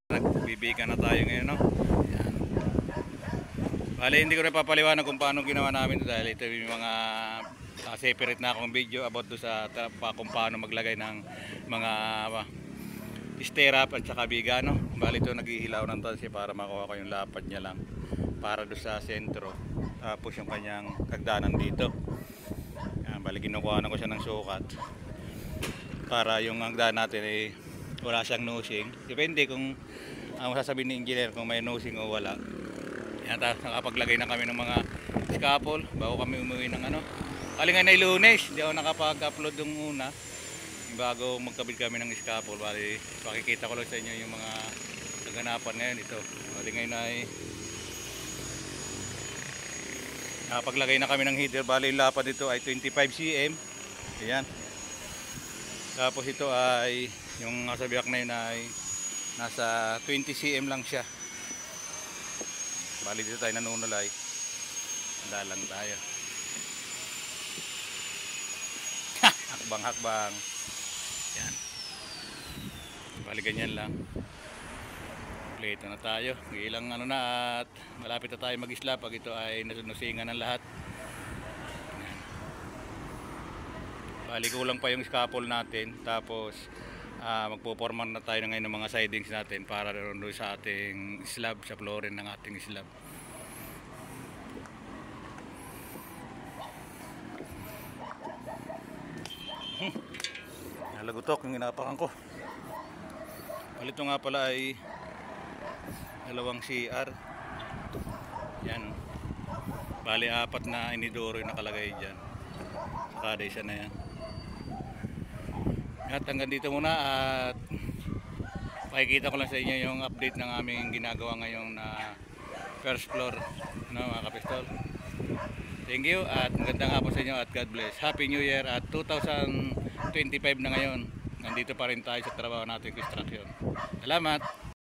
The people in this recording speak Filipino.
Nagbibigan na tayo ngayon, no? Yan. Bali, hindi ko rin papaliwanag kung paano ginawa namin ito dahil ito yung mga separate na akong video about do sa kung paano maglagay ng mga stirrup at saka biga, no? Bali, ito naghihilaw ng tansi para makuha ko yung lapad niya lang para do sa sentro, tapos yung kanyang kagdanan dito. Yan, bali, kinukuha na ko siya ng sukat para yung hagdan natin ay wala siyang nosing. Depende kung ang sasabihin ni engineer kung may nosing o wala. Yan, nakapaglagay na kami ng mga scaffold bago kami umuwi ng ano. Kalingan na Lunes, hindi ako nakapag-upload yung una bago magkabit kami ng scaffold. Bali, pakikita ko lang sa inyo yung mga kaganapan ngayon ito. Bali, ngayon ay nakapaglagay na kami ng header. Bali, yung lapad dito ay 25 cm. Ayan. Tapos ito ay yung nasa biyak na yun ay nasa 20 cm lang siya. Bali, dito tayo nanunulay. Dalang tayo. Hakbang. Yan. Bali, ganyan lang. Kompleto na tayo. Ilang ano na at malapit na tayo mag-isla pag ito ay nasunusingan ng lahat. Yan. Bali, kulang pa yung scaffold natin. Tapos magpo-forma na tayo ngayon ng mga sidings natin para doon sa ating slab, sa flooring ng ating slab. Nalagutok yung inapakan ko. Palito nga pala ay dalawang CR. Yan. Bali, 4 na inidoro yung nakalagay dyan. Kada isa na yan. At hanggang dito muna at pakikita ko lang sa inyo yung update ng aming ginagawa ngayong na first floor, no, mga kapistol. Thank you at magandang hapon sa inyo at God bless. Happy New Year at 2025 na ngayon. Nandito pa rin tayo sa trabaho natin, construction. Salamat.